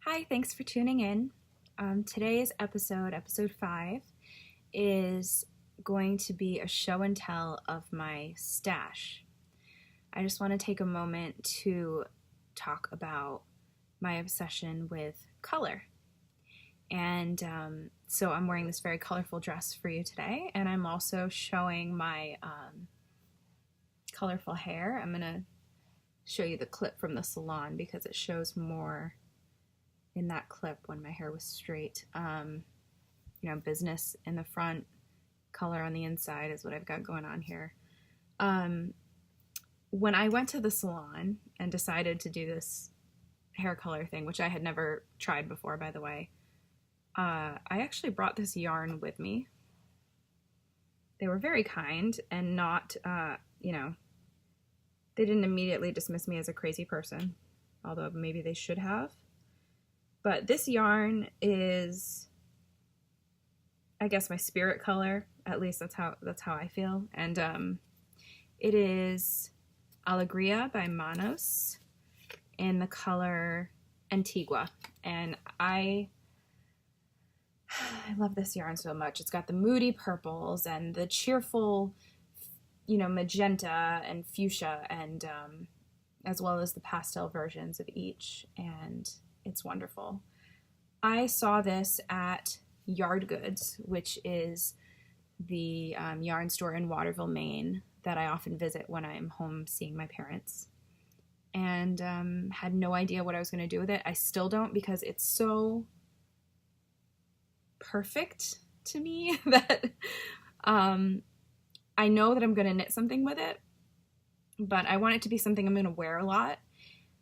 Hi, thanks for tuning in. Today's episode 5, is going to be a show and tell of my stash. I just want to take a moment to talk about my obsession with color. And so I'm wearing this very colorful dress for you today, and I'm also showing my colorful hair. I'm going to show you the clip from the salon because it shows more in that clip when my hair was straight. Business in the front, color on the inside is what I've got going on here. When I went to the salon and decided to do this hair color thing, which I had never tried before, by the way, I actually brought this yarn with me. They were very kind and not, they didn't immediately dismiss me as a crazy person, although maybe they should have. But this yarn is, I guess, my spirit color. At least that's how I feel. And it is Alegria by Manos in the color Antigua. And I love this yarn so much. It's got the moody purples and the cheerful, magenta and fuchsia, and as well as the pastel versions of each. And it's wonderful. I saw this at Yard Goods, which is the yarn store in Waterville, Maine, that I often visit when I'm home seeing my parents. And had no idea what I was going to do with it. I still don't, because it's so perfect to me that I know that I'm going to knit something with it, but I want it to be something I'm going to wear a lot.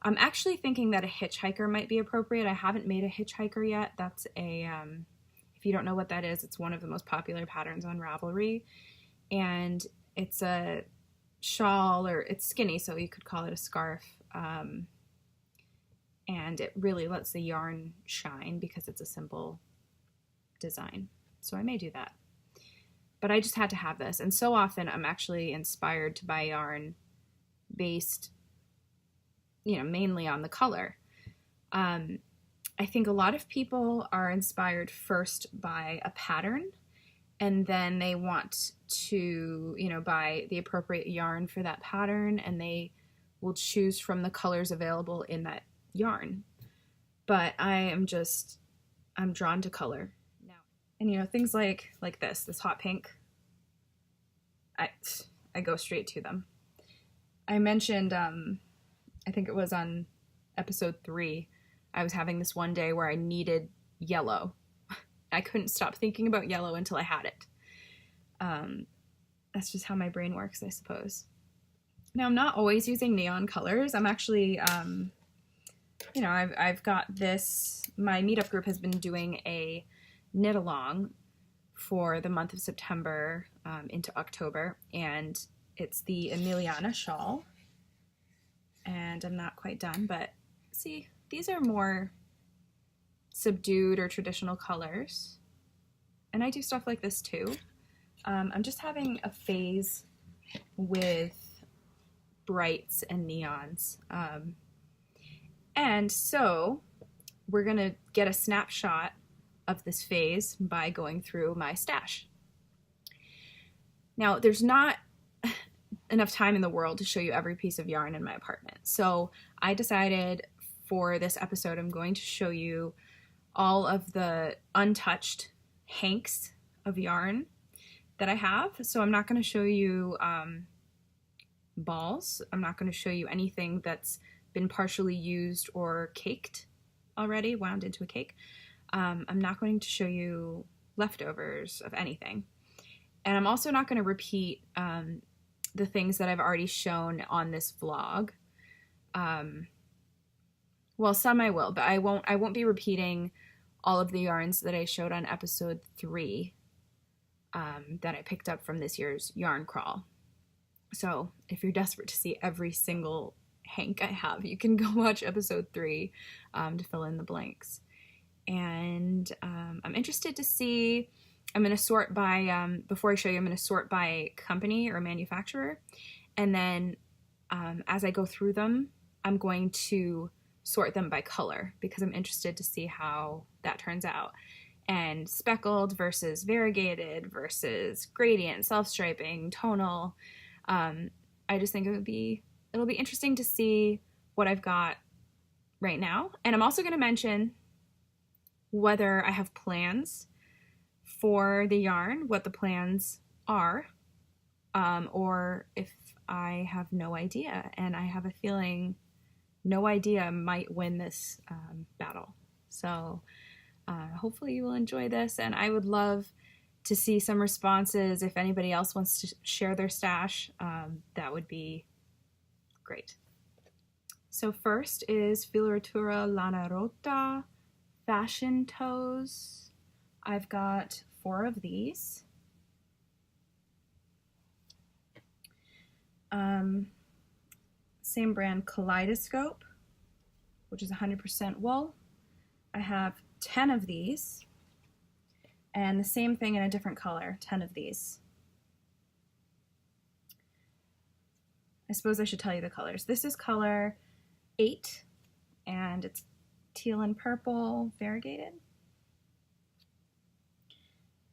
I'm actually thinking that a hitchhiker might be appropriate. I haven't made a hitchhiker yet. That's a, if you don't know what that is, it's one of the most popular patterns on Ravelry. And it's a shawl, or it's skinny, so you could call it a scarf. And it really lets the yarn shine because it's a simple design. So I may do that. But I just had to have this. And so often I'm actually inspired to buy yarn based mainly on the color. I think a lot of people are inspired first by a pattern, and then they want to, buy the appropriate yarn for that pattern, and they will choose from the colors available in that yarn. But I'm drawn to color now. And things like this hot pink, I go straight to them. I mentioned, I think it was on episode 3, I was having this one day where I needed yellow. I couldn't stop thinking about yellow until I had it. That's just how my brain works, I suppose. Now, I'm not always using neon colors. I'm actually, I've got this, my meetup group has been doing a knit along for the month of September into October, and it's the Emiliana shawl. And I'm not quite done, but see, these are more subdued or traditional colors. And I do stuff like this too. I'm just having a phase with brights and neons. And so we're gonna get a snapshot of this phase by going through my stash. Now, there's not enough time in the world to show you every piece of yarn in my apartment. So I decided for this episode I'm going to show you all of the untouched hanks of yarn that I have. So I'm not going to show you balls. I'm not going to show you anything that's been partially used or caked already, wound into a cake. I'm not going to show you leftovers of anything. And I'm also not going to repeat the things that I've already shown on this vlog. Well, some I will, but I won't be repeating all of the yarns that I showed on episode 3 that I picked up from this year's yarn crawl. So if you're desperate to see every single hank I have, you can go watch episode 3 to fill in the blanks. And I'm interested to see, I'm going to sort by, before I show you, I'm going to sort by company or manufacturer. And then as I go through them, I'm going to sort them by color because I'm interested to see how that turns out. And speckled versus variegated versus gradient, self-striping, tonal. I just think it'll be interesting to see what I've got right now. And I'm also going to mention whether I have plans for the yarn, what the plans are, or if I have no idea. And I have a feeling no idea might win this battle. So hopefully you will enjoy this, and I would love to see some responses. If anybody else wants to share their stash, that would be great. So first is Filatura Lana Rota Fashion Toes. I've got 4 of these. Same brand, Kaleidoscope, which is 100% wool. I have 10 of these, and the same thing in a different color, 10 of these. I suppose I should tell you the colors. This is color 8, and it's teal and purple variegated.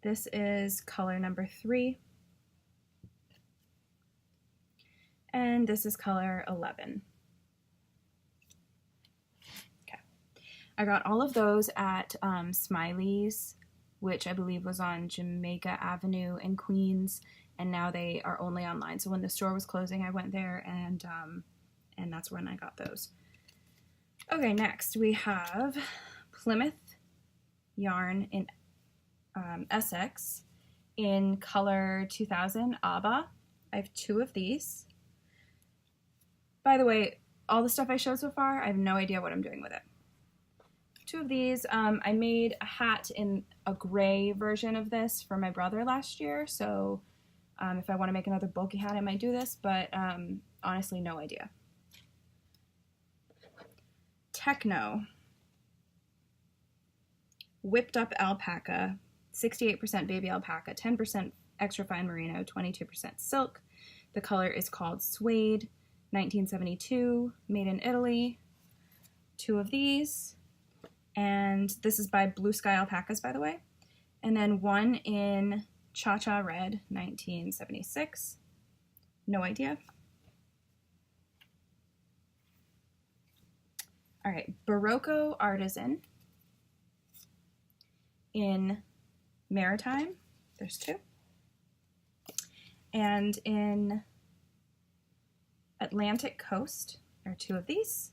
This is color number 3, and this is color 11. Okay, I got all of those at Smiley's, which I believe was on Jamaica Avenue in Queens, and now they are only online. So when the store was closing, I went there, and that's when I got those. Okay, next we have Plymouth Yarn in Essex in color 2000 ABBA. I have 2 of these. By the way, all the stuff I showed so far, I have no idea what I'm doing with it. 2 of these. I made a hat in a gray version of this for my brother last year, so if I want to make another bulky hat, I might do this, but honestly, no idea. Techno. Whipped up alpaca, 68% baby alpaca, 10% extra fine merino, 22% silk. The color is called Suede, 1972, made in Italy. 2 of these. And this is by Blue Sky Alpacas, by the way. And then 1 in Cha-Cha Red, 1976. No idea. All right, Barocco Artisan in Maritime. There's 2. And in Atlantic Coast, there are 2 of these.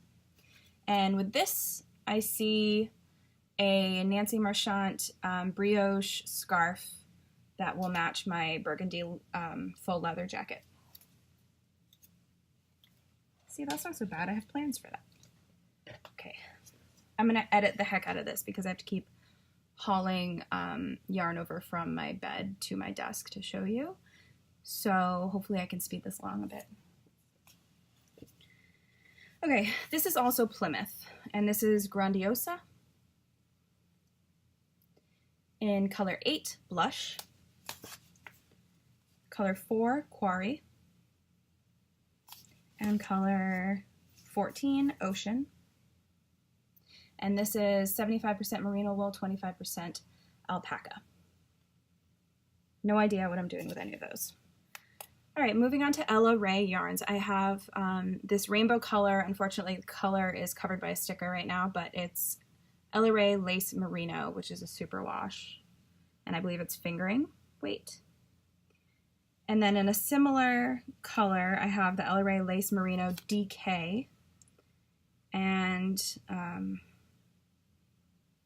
And with this, I see a Nancy Marchant brioche scarf that will match my burgundy faux leather jacket. See, that's not so bad. I have plans for that. Okay, I'm gonna edit the heck out of this because I have to keep hauling yarn over from my bed to my desk to show you. So hopefully I can speed this along a bit. Okay, this is also Plymouth, and this is Grandiosa in color 8, Blush, color 4, Quarry, and color 14, Ocean. And this is 75% merino wool, 25% alpaca. No idea what I'm doing with any of those. All right, moving on to Ella Rae yarns. I have this rainbow color. Unfortunately, the color is covered by a sticker right now, but it's Ella Rae Lace Merino, which is a superwash. And I believe it's fingering weight. And then in a similar color, I have the Ella Rae Lace Merino DK. And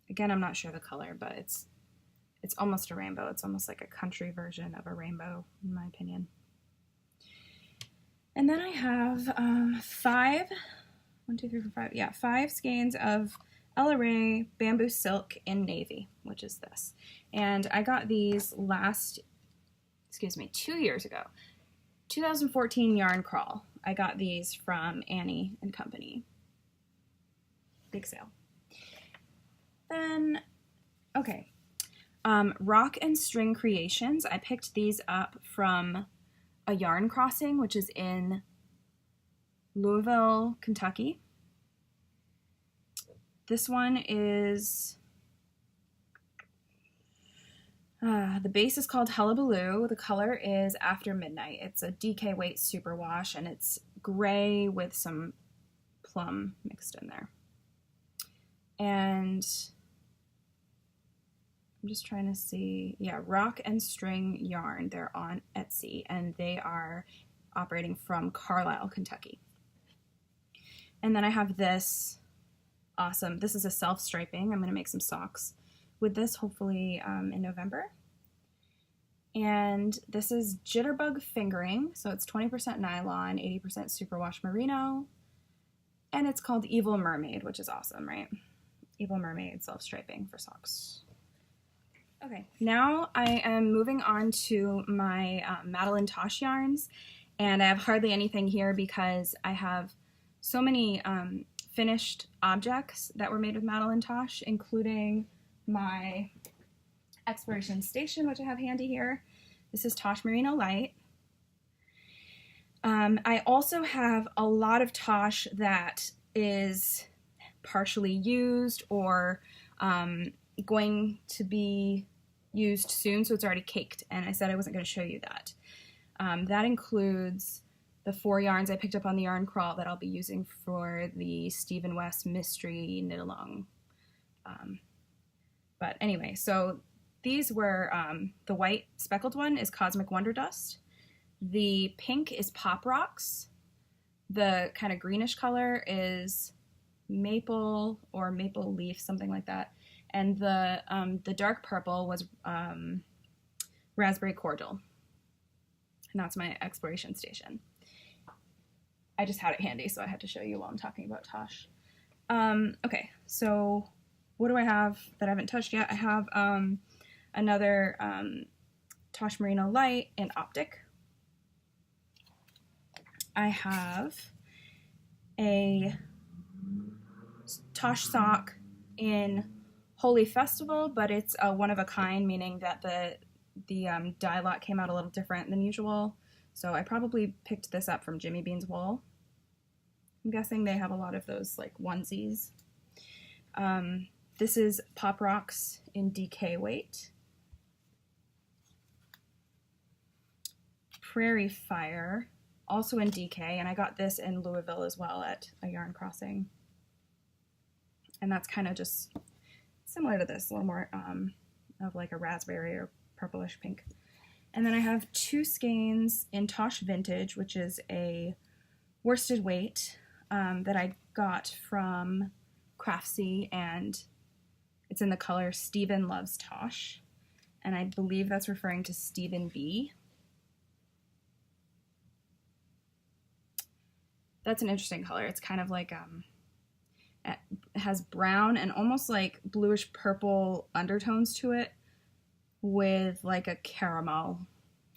again, I'm not sure the color, but it's almost a rainbow. It's almost like a country version of a rainbow, in my opinion. And then I have 5 skeins of Ella Rae Bamboo Silk in Navy, which is this. And I got these 2 years ago. 2014 Yarn Crawl. I got these from Annie and Company. Big sale. Then, okay. Rock and String Creations. I picked these up from a yarn crossing, which is in Louisville, Kentucky. This one is, the base is called Hullabaloo. The color is After Midnight. It's a DK weight superwash, and it's gray with some plum mixed in there. And I'm just trying to see, yeah, Rock and String Yarn. They're on Etsy, and they are operating from Carlisle, Kentucky. And then I have this awesome, this is a self-striping. I'm going to make some socks with this, hopefully in November. And this is Jitterbug Fingering, so it's 20% nylon, 80% superwash merino, and it's called Evil Mermaid, which is awesome, right? Evil Mermaid self-striping for socks. Okay, now I am moving on to my Madeline Tosh yarns, and I have hardly anything here because I have so many finished objects that were made with Madeline Tosh, including my Exploration Station, which I have handy here. This is Tosh Merino Light. I also have a lot of Tosh that is partially used or going to be used soon, so it's already caked, and I said I wasn't going to show you that. That includes the 4 yarns I picked up on the yarn crawl that I'll be using for the Stephen West Mystery Knit Along. But anyway, so these were, the white speckled one is Cosmic Wonder Dust. The pink is Pop Rocks. The kind of greenish color is Maple or Maple Leaf, something like that. And the dark purple was Raspberry Cordial. And that's my Exploration Station. I just had it handy, so I had to show you while I'm talking about Tosh. Okay, so what do I have that I haven't touched yet? I have another Tosh Merino Light in Optic. I have a Tosh sock in Holy Festival, but it's a one of a kind, meaning that the dye lot came out a little different than usual. So I probably picked this up from Jimmy Bean's Wool. I'm guessing they have a lot of those like onesies. This is Pop Rocks in DK weight. Prairie Fire, also in DK, and I got this in Louisville as well at a yarn crossing. And that's kind of just similar to this, a little more of like a raspberry or purplish pink. And then I have 2 skeins in Tosh Vintage, which is a worsted weight that I got from Craftsy, and it's in the color Stephen Loves Tosh. And I believe that's referring to Stephen B. That's an interesting color. It's kind of like, it has brown and almost like bluish purple undertones to it with like a caramel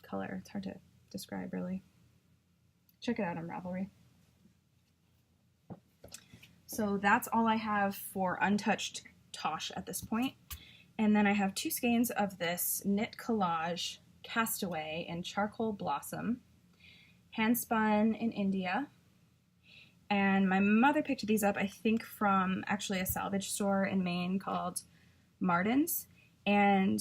color. It's hard to describe, really. Check it out on Ravelry. So that's all I have for untouched Tosh at this point. And then I have 2 skeins of this Knit Collage Castaway in Charcoal Blossom, hand spun in India. And my mother picked these up, I think, from actually a salvage store in Maine called Martin's. And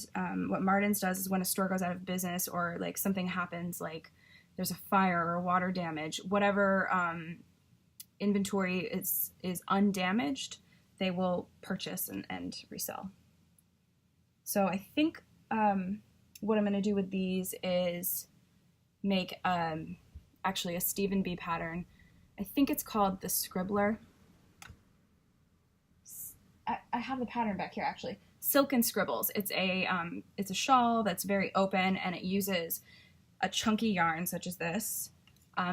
what Martin's does is when a store goes out of business or like something happens, like there's a fire or water damage, whatever inventory is undamaged, they will purchase and resell. So I think what I'm going to do with these is make actually a Stephen B pattern. I think it's called the Scribbler. I have the pattern back here, actually. Silken Scribbles. It's a shawl that's very open, and it uses a chunky yarn such as this,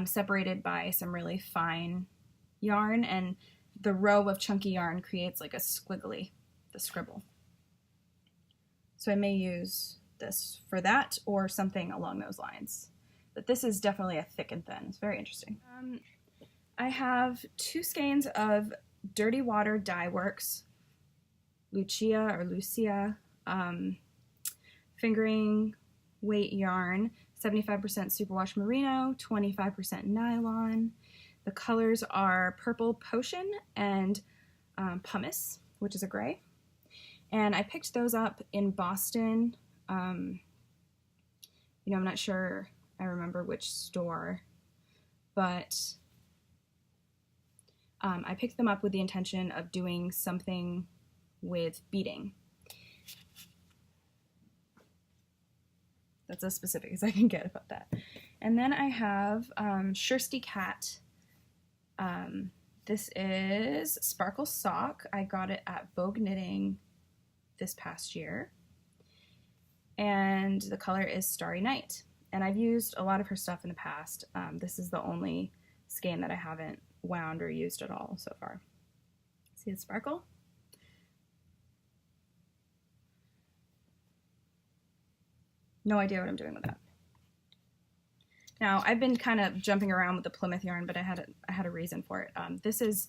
separated by some really fine yarn, and the row of chunky yarn creates like a squiggly, the scribble. So I may use this for that or something along those lines. But this is definitely a thick and thin. It's very interesting. I have 2 skeins of Dirty Water Dye Works Lucia fingering weight yarn, 75% superwash merino, 25% nylon. The colors are Purple Potion and Pumice. which is a gray. And I picked those up in Boston. I'm not sure I remember which store, but I picked them up with the intention of doing something with beading. That's as specific as I can get about that. And then I have Shirsty Cat. This is Sparkle Sock. I got it at Vogue Knitting this past year. And the color is Starry Night. And I've used a lot of her stuff in the past. This is the only skein that I haven't wound or used at all so far. See the sparkle? No idea what I'm doing with that. Now, I've been kind of jumping around with the Plymouth yarn, but I had a reason for it. This is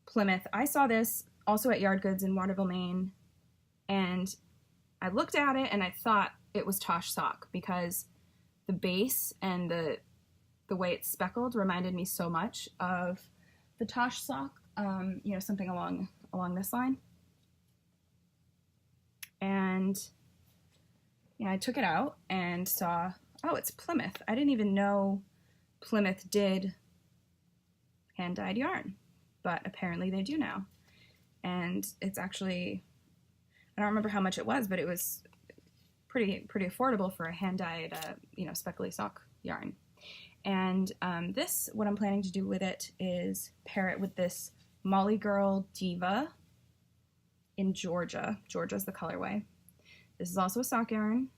Plymouth. I saw this also at Yard Goods in Waterville, Maine, and I looked at it and I thought it was Tosh sock because the base and the way it's speckled reminded me so much of the Tosh sock, something along this line. And I took it out and saw, oh, it's Plymouth. I didn't even know Plymouth did hand-dyed yarn, but apparently they do now. And it's actually, I don't remember how much it was, but it was pretty affordable for a hand-dyed, speckly sock yarn. And what I'm planning to do with it is pair it with this Molly Girl Diva in Georgia. Georgia's the colorway. This is also a sock yarn.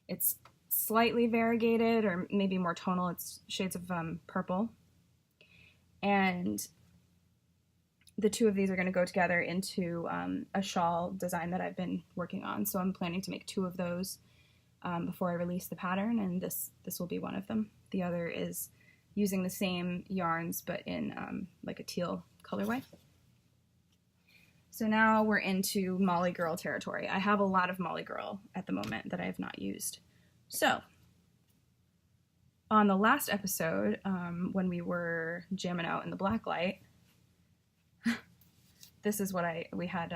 It's slightly variegated or maybe more tonal. It's shades of purple. And the two of these are going to go together into a shawl design that I've been working on. So I'm planning to make two of those before I release the pattern, and this will be one of them. The other is using the same yarns but in like a teal colorway. So now we're into Molly Girl territory. I have a lot of Molly Girl at the moment that I have not used. So on the last episode, when we were jamming out in the black light, this is what we had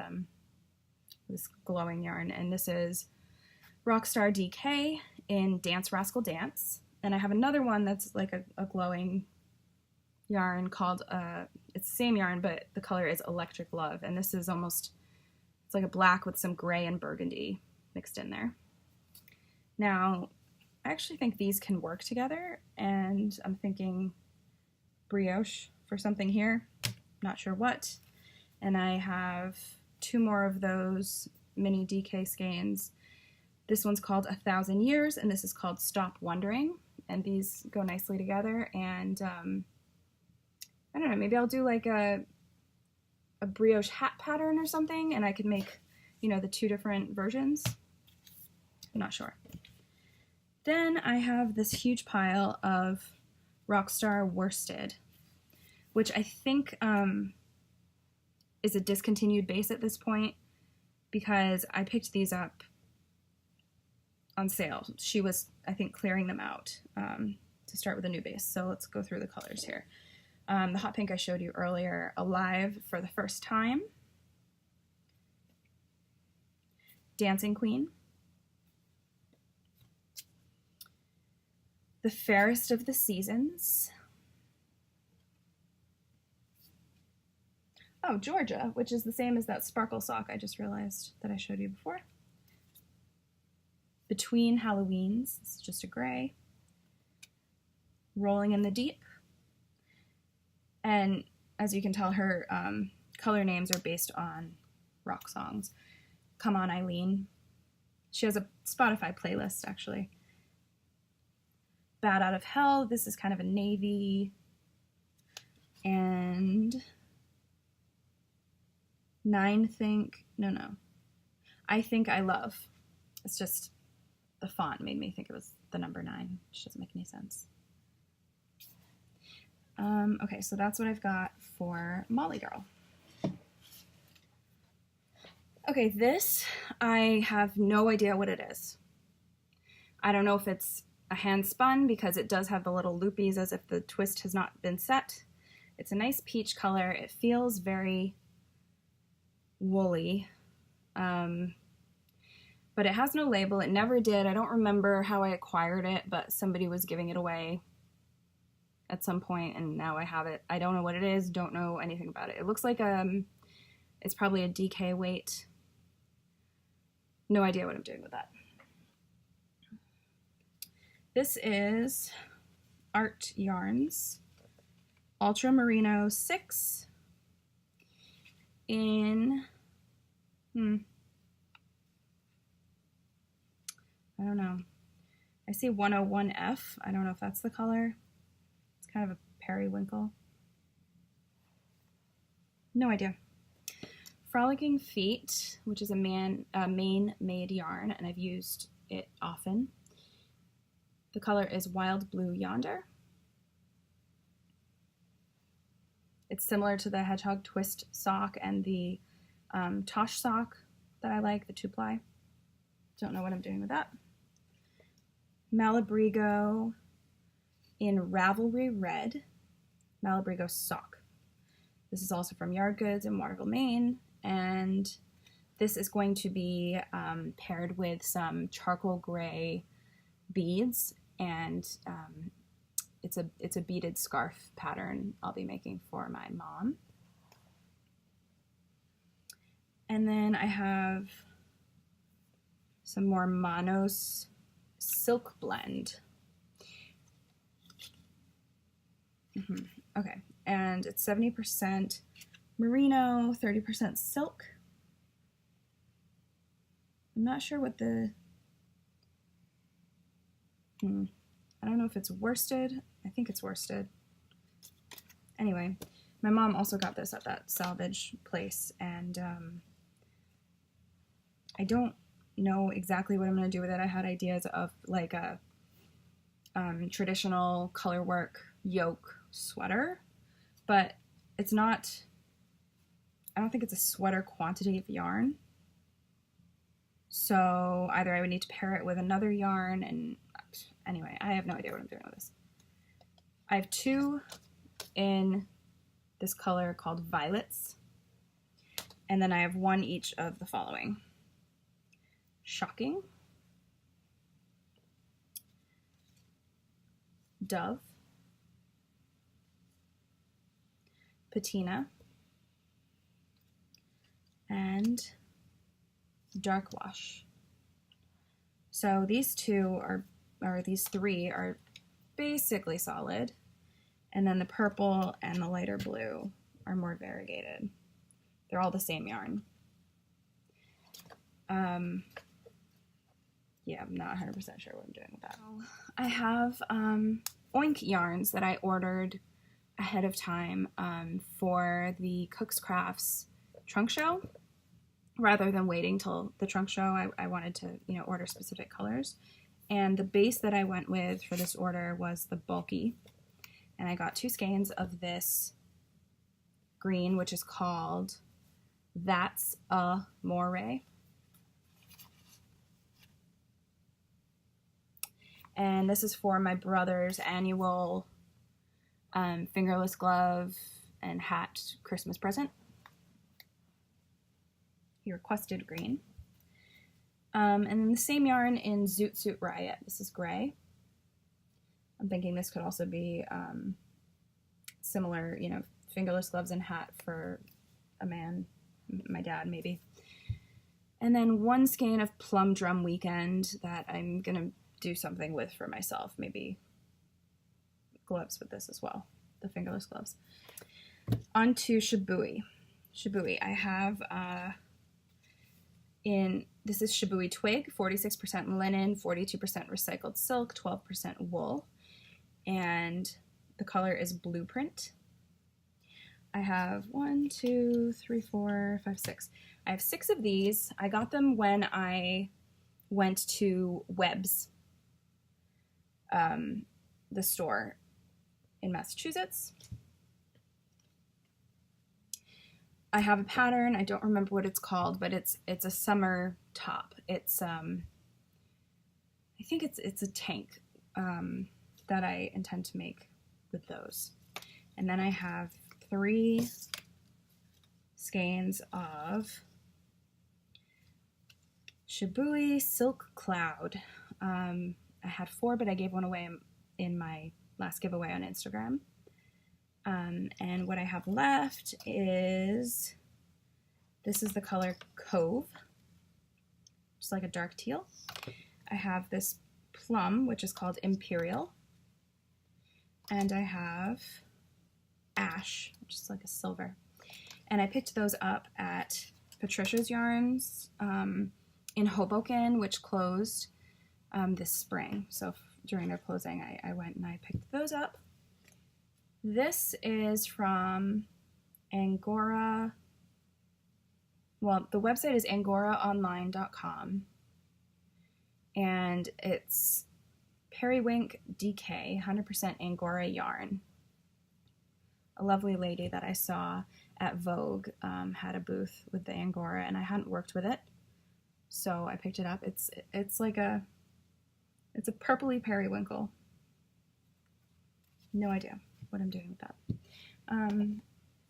this glowing yarn, and this is Rockstar DK in Dance Rascal Dance. And I have another one that's like a glowing yarn called, it's the same yarn, but the color is Electric Love. And this is it's like a black with some gray and burgundy mixed in there. Now, I actually think these can work together, and I'm thinking brioche for something here. Not sure what. And I have two more of those mini DK skeins. This one's called 1,000 Years, and this is called Stop Wondering. And these go nicely together, and I don't know, maybe I'll do like a brioche hat pattern or something, and I could make, the two different versions. I'm not sure. Then I have this huge pile of Rockstar Worsted, which I think is a discontinued base at this point because I picked these up on sale. She was, I think, clearing them out to start with a new base. So let's go through the colors here. The hot pink I showed you earlier, Alive for the First Time, Dancing Queen, The Fairest of the Seasons, oh, Georgia, which is the same as that sparkle sock I just realized that I showed you before, Between Halloweens, it's just a gray, Rolling in the Deep, and as you can tell, her color names are based on rock songs. Come On Eileen. She has a Spotify playlist, actually. Bad Out of Hell, this is kind of a navy. And I Think I Love. It's just the font made me think it was the number 9, which doesn't make any sense. Okay, so that's what I've got for Molly Girl. Okay, this, I have no idea what it is. I don't know if it's a hand spun because it does have the little loopies as if the twist has not been set. It's a nice peach color. It feels very woolly. But it has no label. It never did. I don't remember how I acquired it, but somebody was giving it away at some point, and now I have it. I don't know what it is. Don't know anything about it. It looks like it's probably a DK weight. No idea what I'm doing with that. This is Art Yarns Ultramarine 6 in I don't know. I see 101F. I don't know if that's the color. It's kind of a periwinkle. No idea. Frolicking Feet, which is a Maine-made yarn, and I've used it often. The color is Wild Blue Yonder. It's similar to the Hedgehog Twist sock and the Tosh sock that I like, the 2-ply. Don't know what I'm doing with that. Malabrigo in Ravelry Red, Malabrigo Sock. This is also from Yard Goods in Waterville, Maine, and this is going to be paired with some charcoal gray beads, and it's a beaded scarf pattern I'll be making for my mom. And then I have some more Manos silk blend. Okay, and it's 70% merino, 30% silk. I'm not sure what the I don't know if it's worsted. I think it's worsted. Anyway, my mom also got this at that salvage place, and I don't know exactly what I'm going to do with it. I had ideas of like a traditional color work yoke sweater, but it's not, I don't think it's a sweater quantity of yarn. So either I would need to pair it with another yarn, and anyway, I have no idea what I'm doing with this. I have 2 in this color called Violets, and then I have 1 each of the following. Shocking, Dove, Patina, and Dark Wash. So these 2 are, or these 3 are basically solid, and then the purple and the lighter blue are more variegated. They're all the same yarn. Yeah, I'm not 100% sure what I'm doing with that. I have Oink yarns that I ordered ahead of time for the Cooks Crafts trunk show. Rather than waiting till the trunk show, I wanted to, order specific colors. And the base that I went with for this order was the bulky. And I got 2 skeins of this green, which is called That's a Moray. And this is for my brother's annual fingerless glove and hat Christmas present. He requested green. And then the same yarn in Zoot Suit Riot. This is gray. I'm thinking this could also be similar, fingerless gloves and hat for a man, my dad maybe. And then 1 skein of Plum Drum Weekend that I'm going to do something with for myself. Maybe gloves with this as well, the fingerless gloves. On to Shibui. Shibui, I have this is Shibui Twig, 46% linen, 42% recycled silk, 12% wool, and the color is Blueprint. I have 1, 2, 3, 4, 5, 6. I have 6 of these. I got them when I went to Webb's, the store in Massachusetts. I have a pattern. I don't remember what it's called, but it's a summer top. It's I think it's a tank that I intend to make with those. And then I have 3 skeins of Shibui Silk Cloud. I had 4, but I gave one away in my last giveaway on Instagram. And what I have left is, this is the color Cove, just like a dark teal. I have this plum, which is called Imperial. And I have Ash, which is like a silver. And I picked those up at Patricia's Yarns in Hoboken, which closed this spring. So during their closing, I went and I picked those up. This is from Angora. Well, the website is angoraonline.com. And it's Periwink DK, 100% Angora yarn. A lovely lady that I saw at Vogue had a booth with the Angora, and I hadn't worked with it, so I picked it up. It's like a purpley periwinkle. No idea what I'm doing with that.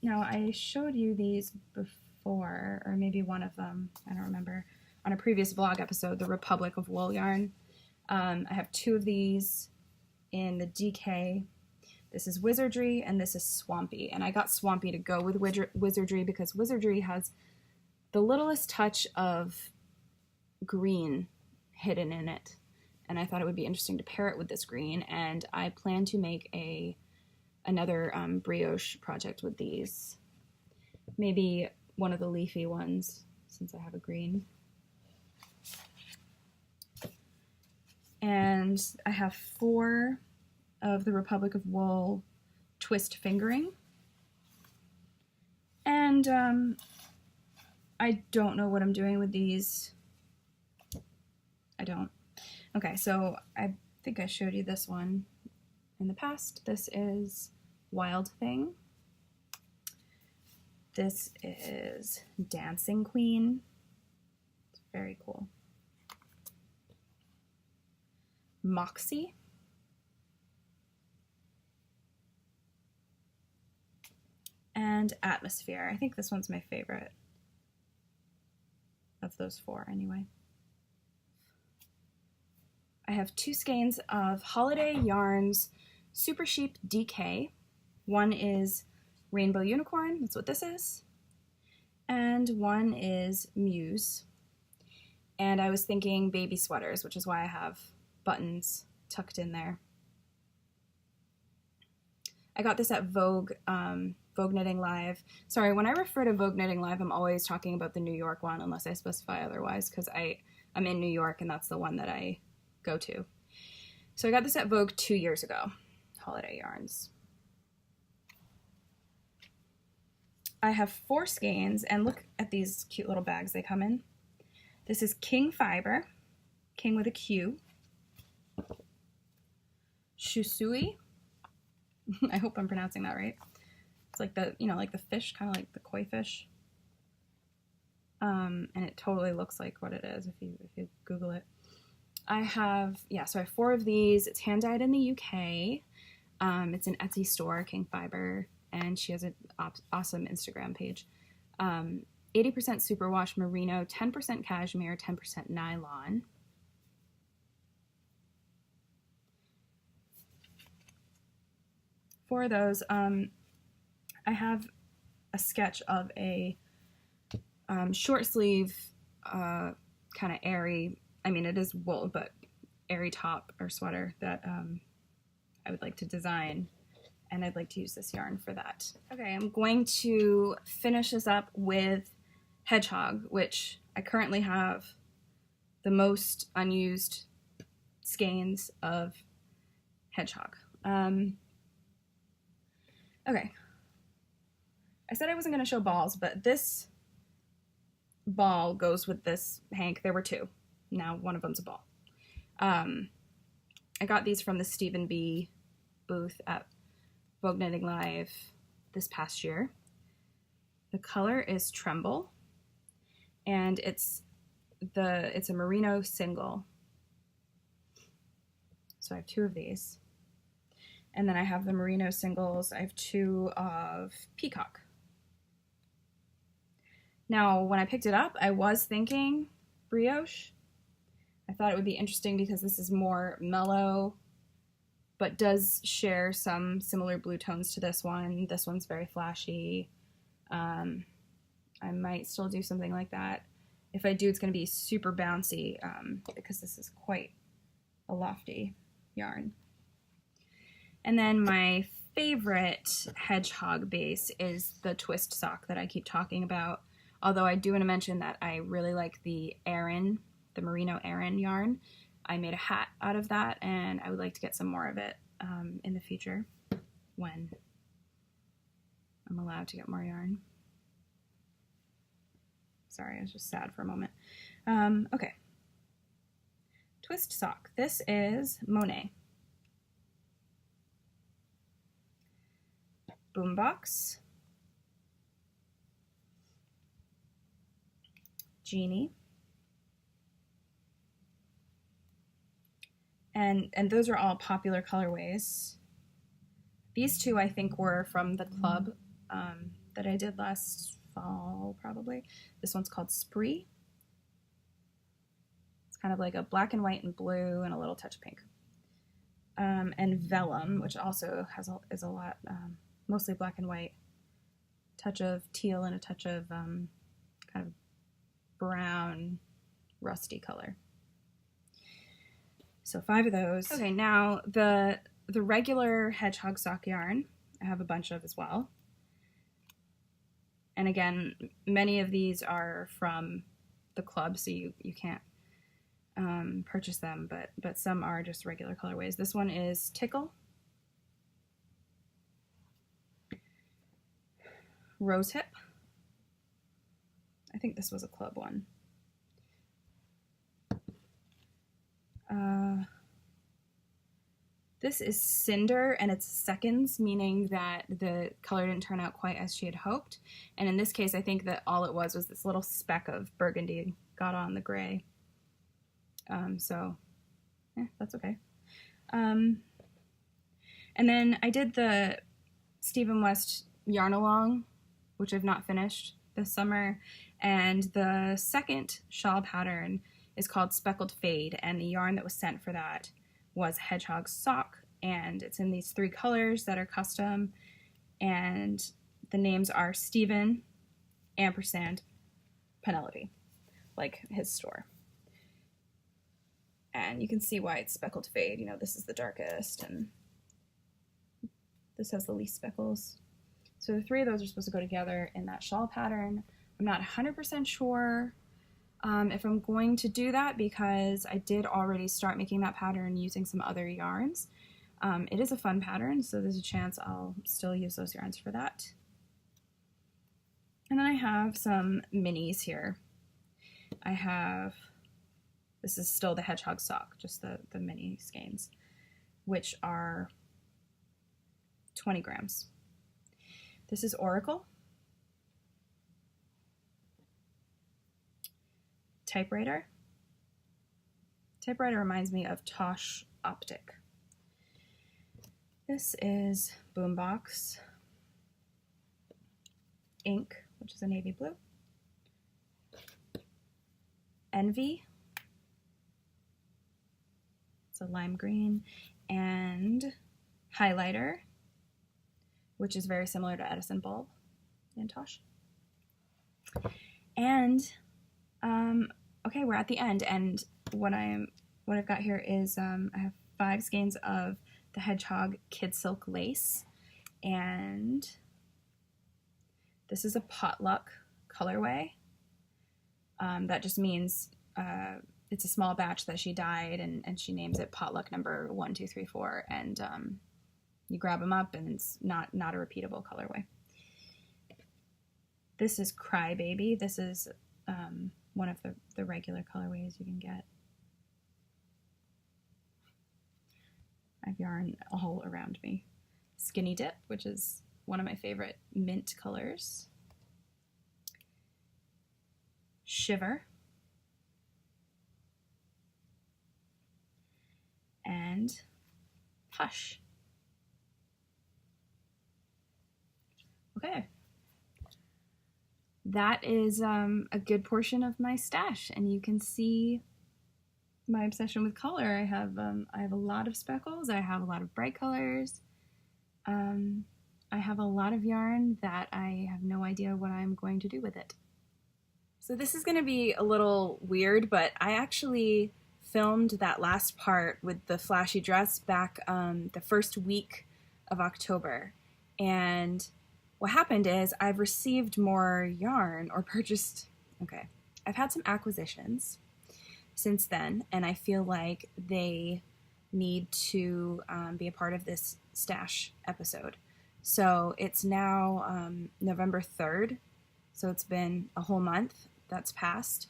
Now, I showed you these before, or maybe one of them, I don't remember, on a previous vlog episode, the Republic of Wool yarn. I have 2 of these in the DK. This is Wizardry, and this is Swampy. And I got Swampy to go with Wizardry because Wizardry has the littlest touch of green hidden in it. And I thought it would be interesting to pair it with this green. And I plan to make another brioche project with these. Maybe one of the leafy ones, since I have a green. And I have 4 of the Republic of Wool twist fingering. And I don't know what I'm doing with these. I don't. Okay, so I think I showed you this one in the past. This is Wild Thing. This is Dancing Queen. It's very cool. Moxie. And Atmosphere. I think this one's my favorite of those 4 anyway. I have 2 skeins of Holiday Yarns Super Sheep DK. One is Rainbow Unicorn, that's what this is. And one is Muse. And I was thinking baby sweaters, which is why I have buttons tucked in there. I got this at Vogue, Vogue Knitting Live. Sorry, when I refer to Vogue Knitting Live, I'm always talking about the New York one, unless I specify otherwise, because I'm in New York and that's the one that I go to. So I got this at Vogue 2 years ago, Holiday Yarns. I have 4 skeins, and look at these cute little bags they come in. This is King Fiber, King with a Q. Shusui. I hope I'm pronouncing that right. It's like the, like the fish, kind of like the koi fish. And it totally looks like what it is if you Google it. I have 4 of these. It's hand dyed in the UK. It's an Etsy store, King Fiber, and she has an awesome Instagram page. 80% superwash merino, 10% cashmere, 10% nylon. For those, I have a sketch of a short sleeve, kind of airy, it is wool, but airy top or sweater that I would like to design, and I'd like to use this yarn for that. Okay, I'm going to finish this up with Hedgehog, which I currently have the most unused skeins of Hedgehog. Okay, I said I wasn't going to show balls, but this ball goes with this hank. There were 2. Now one of them's a ball. I got these from the Stephen B booth at Vogue Knitting Live this past year. The color is Tremble, and it's a merino single. So I have 2 of these. And then I have the merino singles. I have 2 of Peacock. Now, when I picked it up, I was thinking Brioche. I thought it would be interesting because this is more mellow, but does share some similar blue tones to this one. This one's very flashy. I might still do something like that. If I do, it's going to be super bouncy because this is quite a lofty yarn. And then my favorite hedgehog base is the twist sock that I keep talking about. Although I do want to mention that I really like the Aran, the Merino Aran yarn. I made a hat out of that, and I would like to get some more of it in the future when I'm allowed to get more yarn. Sorry, I was just sad for a moment. Okay. Twist sock. This is Monet. Boombox. Jeanne. And those are all popular colorways. These two I think were from the club that I did last fall, probably. This one's called Spree. It's kind of like a black and white and blue and a little touch of pink. And Vellum, which also is a lot, mostly black and white, touch of teal and a touch of kind of brown, rusty color. So 5 of those. Okay, now the regular Hedgehog Sock yarn, I have a bunch of as well. And again, many of these are from the club, so you can't purchase them, but some are just regular colorways. This one is Tickle, Rosehip. I think this was a club one. This is Cinder, and it's seconds, meaning that the color didn't turn out quite as she had hoped. And in this case, I think that all it was this little speck of burgundy got on the gray. So, that's okay. And then I did the Stephen West Yarn Along, which I've not finished this summer. And the second shawl pattern is called Speckled Fade, and the yarn that was sent for that was Hedgehog Sock, and it's in these 3 colors that are custom, and the names are Stephen, ampersand, Penelope, like his store. And you can see why it's Speckled Fade. You know, this is the darkest, and this has the least speckles. So the 3 of those are supposed to go together in that shawl pattern. I'm not 100% sure if I'm going to do that, because I did already start making that pattern using some other yarns. It is a fun pattern, so there's a chance I'll still use those yarns for that. And then I have some minis here. This is still the Hedgehog Sock, just the mini skeins, which are 20 grams. This is Oracle. Typewriter. Typewriter reminds me of Tosh Optic. This is Boombox. Ink, which is a navy blue. Envy. It's a lime green. And Highlighter, which is very similar to Edison Bulb in Tosh. And okay, we're at the end, and what I've got here is I have 5 skeins of the Hedgehog Kid Silk Lace, and this is a potluck colorway. That just means it's a small batch that she dyed, and she names it potluck number 1, 2, 3, 4, and you grab them up, and it's not a repeatable colorway. This is Crybaby. This is one of the regular colorways you can get. I have yarn all around me. Skinny Dip, which is one of my favorite mint colors. Shiver. And Hush. Okay. that is a good portion of my stash, and you can see my obsession with color. I have a lot of speckles. I have a lot of bright colors. I have a lot of yarn that I have no idea what I'm going to do with it. So this is going to be a little weird, but I actually filmed that last part with the flashy dress back the first week of October. And what happened is I've received more yarn or purchased, I've had some acquisitions since then, and I feel like they need to be a part of this stash episode. So it's now November 3rd, so it's been a whole month that's passed,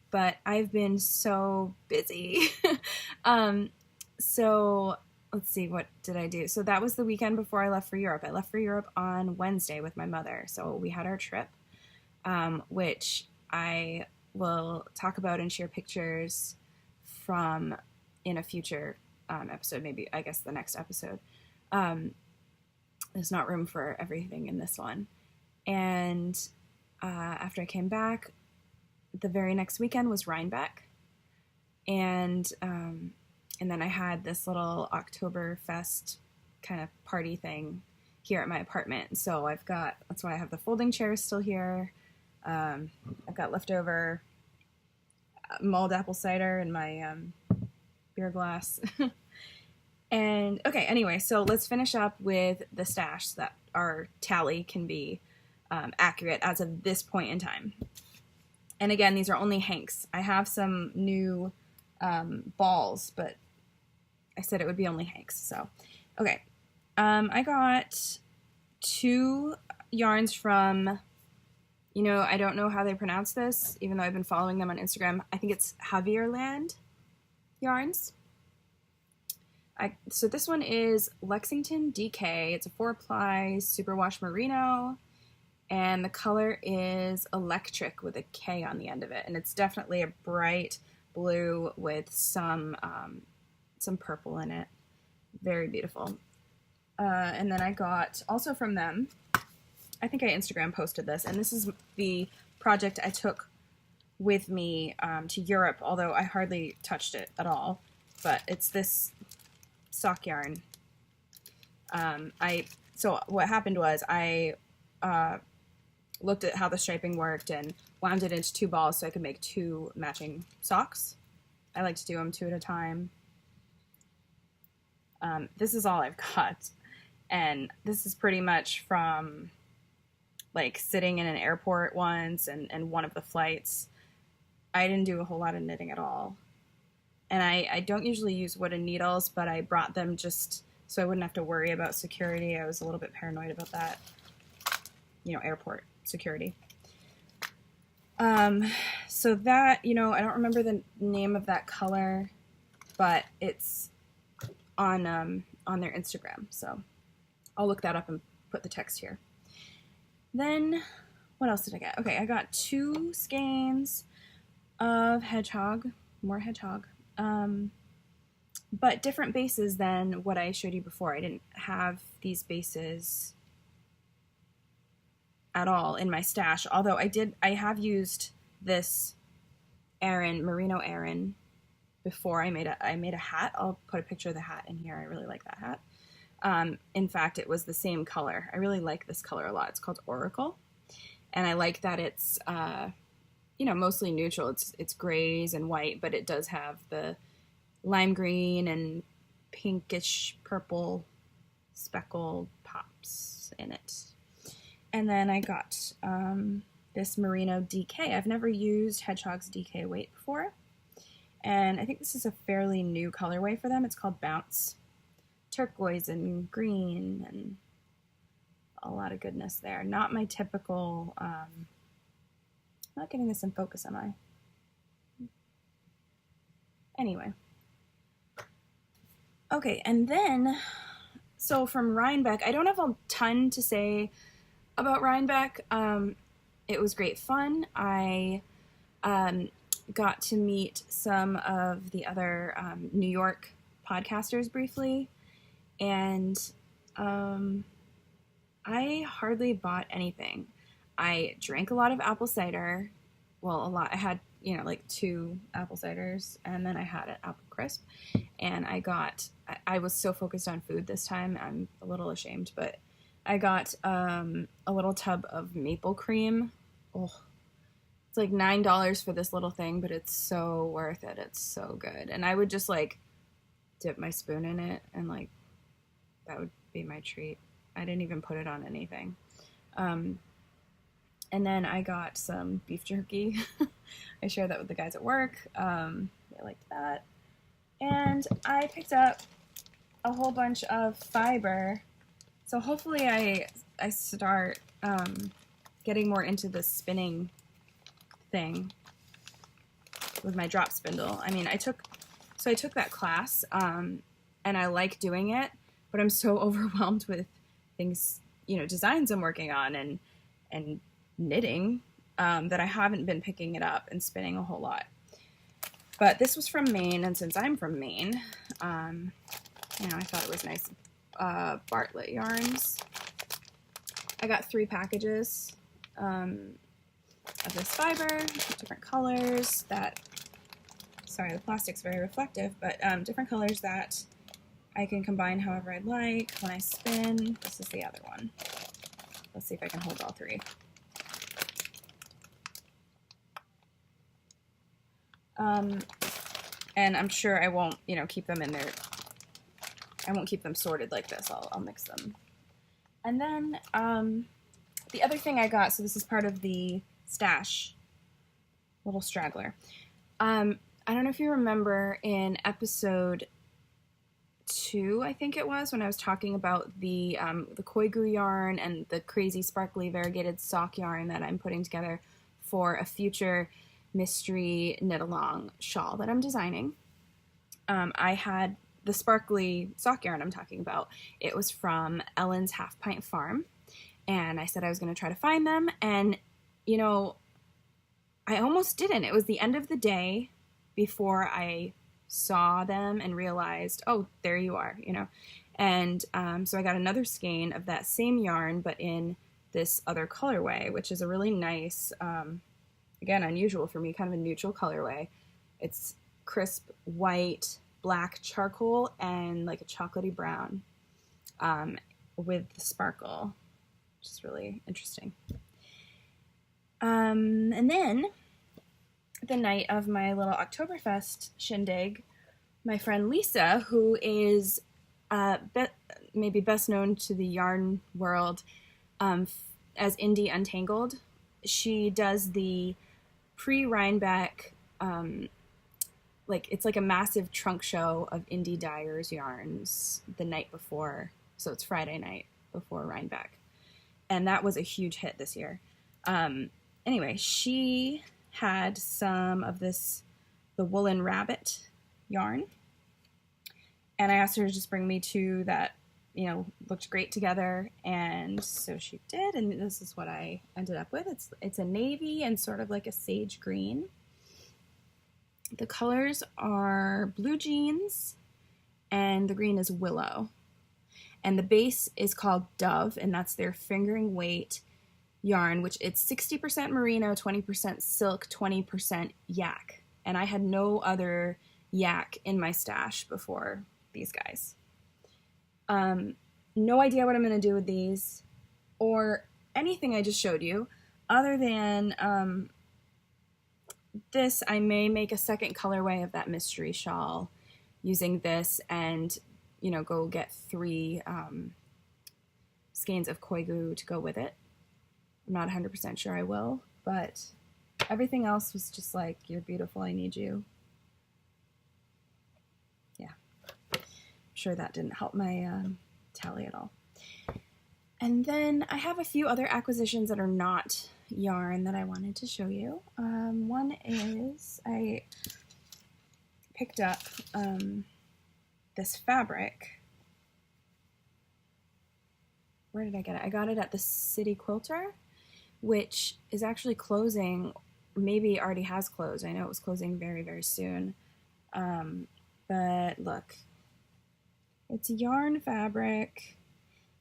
but I've been so busy. So let's see, what did I do? So that was the weekend before I left for Europe. I left for Europe on Wednesday with my mother, so we had our trip, which I will talk about and share pictures from in a future episode, maybe, I guess, the next episode. There's not room for everything in this one. And after I came back, the very next weekend was Rhinebeck. And then I had this little OKtoberfest kind of party thing here at my apartment. So that's why I have the folding chairs still here. I've got leftover mulled apple cider in my beer glass. And anyway, so let's finish up with the stash so that our tally can be accurate as of this point in time. And again, these are only hanks. I have some new balls, but I said it would be only hanks. So, I got 2 yarns from, I don't know how they pronounce this, even though I've been following them on Instagram. I think it's Javierland Yarns. So this one is Lexington DK. It's a 4-ply superwash merino, and the color is electric with a K on the end of it, and it's definitely a bright blue with some purple in it. Very beautiful. And then I got also from them, I think I Instagram posted this, and this is the project I took with me to Europe, although I hardly touched it at all. But it's this sock yarn. So what happened was I looked at how the striping worked and wound it into 2 balls so I could make 2 matching socks. I like to do them 2 at a time. This is all I've got, and this is pretty much from like sitting in an airport once and one of the flights. I didn't do a whole lot of knitting at all. And I don't usually use wooden needles, but I brought them just so I wouldn't have to worry about security. I was a little bit paranoid about that, airport security. So that, I don't remember the name of that color, but it's on their Instagram. So I'll look that up and put the text here. Then what else did I get? I got 2 skeins of Hedgehog, more Hedgehog. But different bases than what I showed you before. I didn't have these bases at all in my stash, although I have used this merino Aran before. I made a hat. I'll put a picture of the hat in here. I really like that hat. In fact, it was the same color. I really like this color a lot. It's called Oracle, and I like that it's mostly neutral. It's grays and white, but it does have the lime green and pinkish purple speckled pops in it. And then I got this Merino DK. I've never used Hedgehog's DK weight before, and I think this is a fairly new colorway for them. It's called Bounce. Turquoise and green and a lot of goodness there. Not my typical, not getting this in focus, am I? Anyway. And then, so from Rhinebeck, I don't have a ton to say about Rhinebeck. It was great fun. I got to meet some of the other New York podcasters briefly, and I hardly bought anything. I drank a lot of apple cider. Well, a lot. I had, you know, like 2 apple ciders, and then I had an apple crisp. And I was so focused on food this time, I'm a little ashamed, but I got a little tub of maple cream. Oh, it's like $9 for this little thing, but it's so worth it. It's so good. And I would just like dip my spoon in it, and like that would be my treat. I didn't even put it on anything. And then I got some beef jerky. I shared that with the guys at work. They liked that. And I picked up a whole bunch of fiber. So hopefully I start getting more into the spinning thing with my drop spindle. I mean, I took that class, and I like doing it, but I'm so overwhelmed with things, you know, designs I'm working on and knitting, that I haven't been picking it up and spinning a whole lot. But this was from Maine, and since I'm from Maine, you know, I thought it was nice. Bartlett yarns. I got 3 packages of this fiber, different colors that, sorry, the plastic's very reflective, but different colors that I can combine however I'd like when I spin. This is the other one. Let's see if I can hold all 3. And I'm sure I won't, you know, keep them in there. I won't keep them sorted like this. I'll mix them. And then the other thing I got, so this is part of the stash, little straggler. I don't know if you remember in episode 2, I think it was, when I was talking about the koigu yarn and the crazy sparkly variegated sock yarn that I'm putting together for a future mystery knit-along shawl that I'm designing. I had the sparkly sock yarn I'm talking about. It was from Ellen's Half Pint Farm, and I said I was going to try to find them, and, you know, I almost didn't. It was the end of the day before I saw them and realized, oh, there you are, you know. And so I got another skein of that same yarn, but in this other colorway, which is a really nice, again, unusual for me, kind of a neutral colorway. It's crisp white, black charcoal, and like a chocolatey brown with the sparkle, which is really interesting. And then the night of my little Oktoberfest shindig, my friend Lisa, who is maybe best known to the yarn world as Indie Untangled, she does the pre-Rhinebeck, like it's like a massive trunk show of indie dyers yarns the night before, so it's Friday night before Rhinebeck, and that was a huge hit this year. Anyway, she had some of the woolen rabbit yarn, and I asked her to just bring me 2 that, you know, looked great together, and so she did, and this is what I ended up with. It's a navy and sort of like a sage green. The colors are blue jeans, and the green is willow. And the base is called Dove, and that's their fingering weight yarn, which it's 60% merino, 20% silk, 20% yak. And I had no other yak in my stash before these guys. No idea what I'm going to do with these or anything I just showed you, other than this. I may make a second colorway of that mystery shawl using this, and, you know, go get 3 skeins of koigu to go with it. I'm not 100% sure I will, but everything else was just like, you're beautiful, I need you. Yeah. I'm sure that didn't help my tally at all. And then I have a few other acquisitions that are not yarn that I wanted to show you. One is I picked up this fabric. Where did I get it? I got it at the City Quilter, which is actually closing, maybe already has closed. I know it was closing very, very soon. But look, it's yarn fabric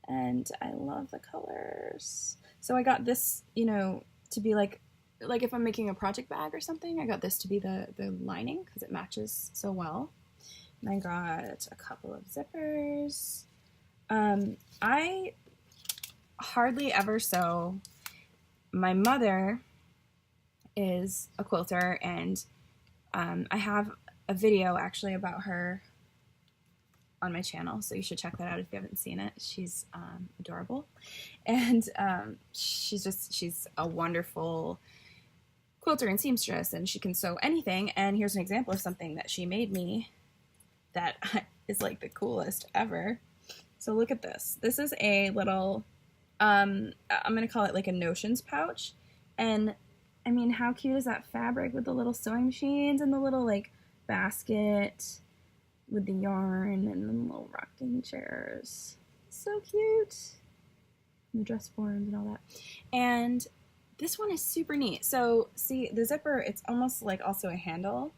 and I love the colors. So I got this, you know, to be like if I'm making a project bag or something, I got this to be the lining because it matches so well. And I got a couple of zippers. I hardly ever sew. My mother is a quilter, and I have a video actually about her on my channel, so you should check that out if you haven't seen it. She's adorable, and she's a wonderful quilter and seamstress, and she can sew anything. And here's an example of something that she made me that is like the coolest ever. So look at this. This is a little, I'm gonna call it like a notions pouch, and I mean, how cute is that fabric with the little sewing machines and the little like basket with the yarn and the little rocking chairs. So cute. And the dress forms and all that. And this one is super neat. So see the zipper, it's almost like also a handle.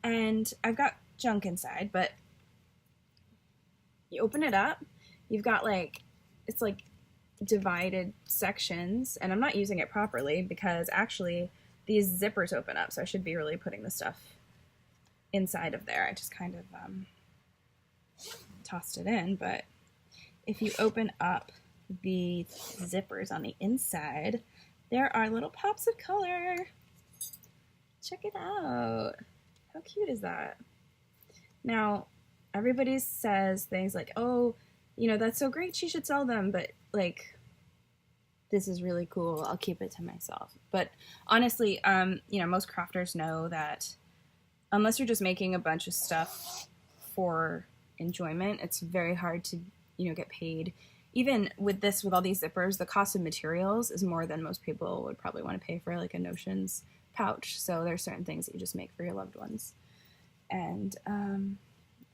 And I've got junk inside, but you open it up, you've got like, it's like divided sections, and I'm not using it properly because actually these zippers open up, so I should be really putting the stuff inside of there. I just kind of tossed it in, but if you open up the zippers on the inside, there are little pops of color. Check it out. How cute is that? Now, everybody says things like, oh, you know, that's so great, she should sell them, but like, this is really cool, I'll keep it to myself. But honestly, you know, most crafters know that unless you're just making a bunch of stuff for enjoyment, it's very hard to, you know, get paid. Even with this, with all these zippers, the cost of materials is more than most people would probably want to pay for like a notions pouch. So there's certain things that you just make for your loved ones. And,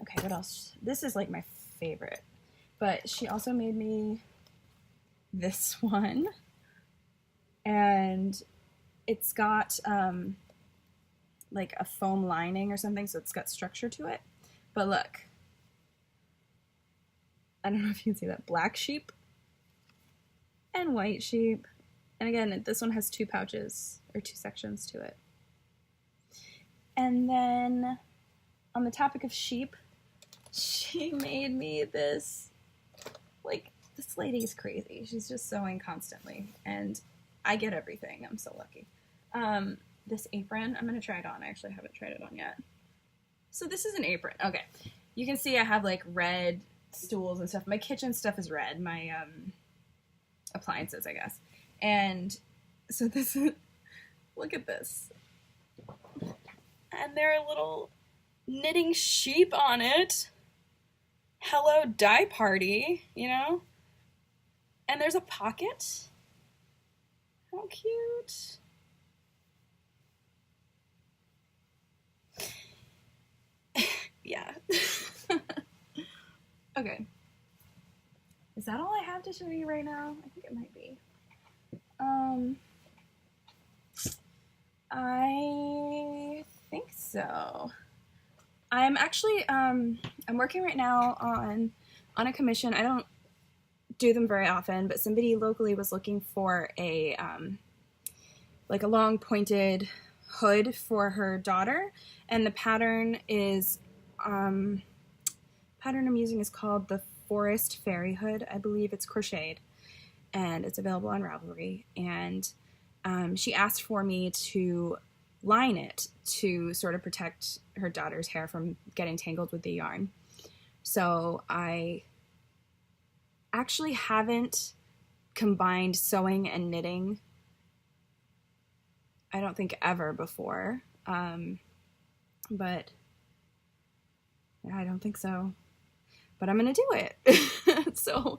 okay, what else? This is like my favorite. But she also made me this one. And it's got, like a foam lining or something, so it's got structure to it. But look, I don't know if you can see that, black sheep and white sheep. And again, this one has two pouches or two sections to it. And then on the topic of sheep, she made me this, like, this lady's crazy. She's just sewing constantly, and I get everything. I'm so lucky. This apron, I'm going to try it on. I actually haven't tried it on yet. So this is an apron. Okay. You can see I have like red stools and stuff. My kitchen stuff is red. My appliances, I guess. And so this is, look at this. And there are little knitting sheep on it. Hello, dye party, you know? And there's a pocket. How cute. Yeah. Okay. Is that all I have to show you right now? I think it might be. I think so. I'm actually, I'm working right now on a commission. I don't do them very often, but somebody locally was looking for a, like a long pointed hood for her daughter, and the pattern is, pattern I'm using is called the Forest Fairy Hood. I believe it's crocheted, and it's available on Ravelry, and she asked for me to line it to sort of protect her daughter's hair from getting tangled with the yarn. So I actually haven't combined sewing and knitting, I don't think, ever before, but I don't think so. But I'm gonna do it. So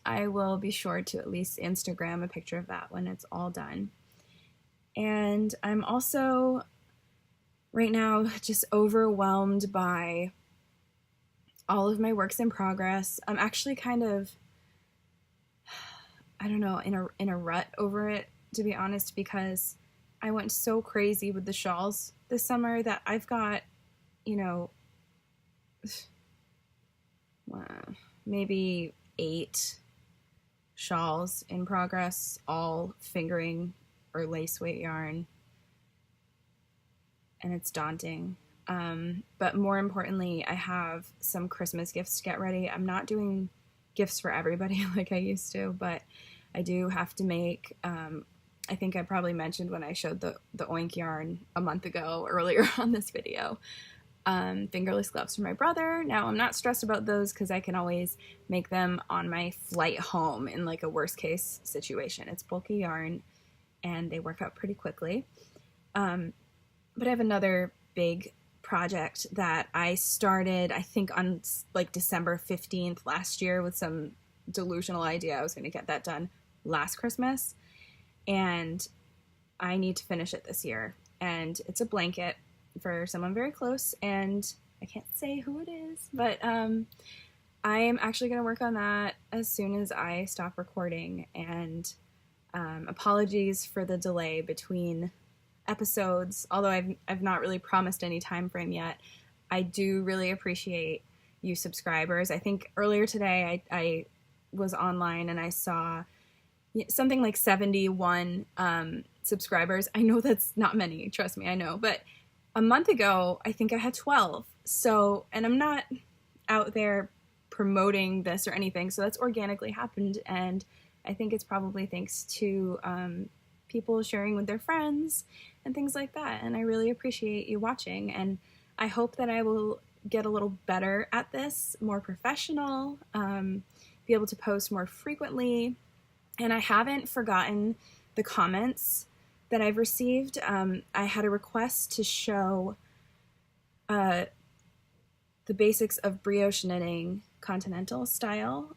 I will be sure to at least Instagram a picture of that when it's all done. And I'm also right now just overwhelmed by all of my works in progress. I'm actually kind of, I don't know, in a rut over it, to be honest, because I went so crazy with the shawls this summer that I've got, you know, maybe 8 shawls in progress, all fingering or lace weight yarn, and it's daunting. But more importantly, I have some Christmas gifts to get ready. I'm not doing gifts for everybody like I used to, but I do have to make, I think I probably mentioned when I showed the oink yarn a month ago earlier on this video, fingerless gloves for my brother. Now, I'm not stressed about those because I can always make them on my flight home in like a worst case situation. It's bulky yarn and they work out pretty quickly. But I have another big project that I started, I think on like December 15th last year with some delusional idea I was going to get that done last Christmas, and I need to finish it this year. And it's a blanket for someone very close, and I can't say who it is, but I am actually going to work on that as soon as I stop recording. And apologies for the delay between episodes, although I've not really promised any time frame yet. I do really appreciate you subscribers. I think earlier today I was online and I saw something like 71 subscribers. I know that's not many, trust me, I know, but a month ago I think I had 12. So, and I'm not out there promoting this or anything, so that's organically happened, and I think it's probably thanks to people sharing with their friends and things like that. And I really appreciate you watching, and I hope that I will get a little better at this, more professional, be able to post more frequently. And I haven't forgotten the comments that I've received. I had a request to show the basics of brioche knitting continental style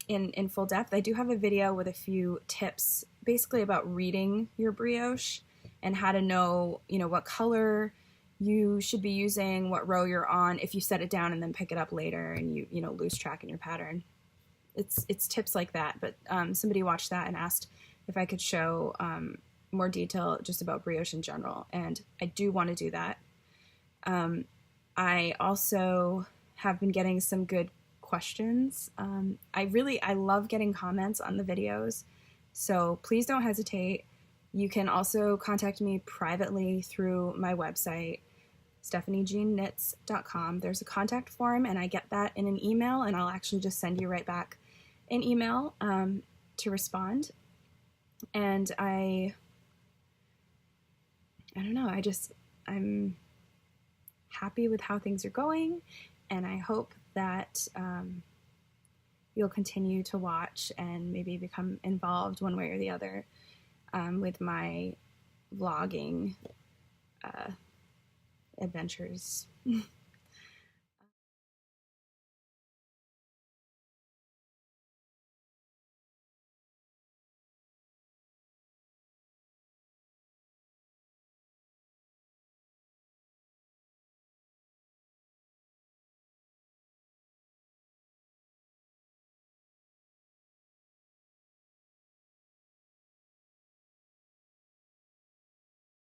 in full depth. I do have a video with a few tips basically about reading your brioche and how to know, you know, what color you should be using, what row you're on, if you set it down and then pick it up later and you know, lose track in your pattern. It's tips like that, but somebody watched that and asked if I could show more detail just about brioche in general, and I do want to do that. I also have been getting some good questions. I love getting comments on the videos, so please don't hesitate. You can also contact me privately through my website, stephaniejeanknits.com. There's a contact form, and I get that in an email, and I'll actually just send you right back an email to respond. And I don't know, I'm happy with how things are going, and I hope that you'll continue to watch and maybe become involved one way or the other with my vlogging adventures.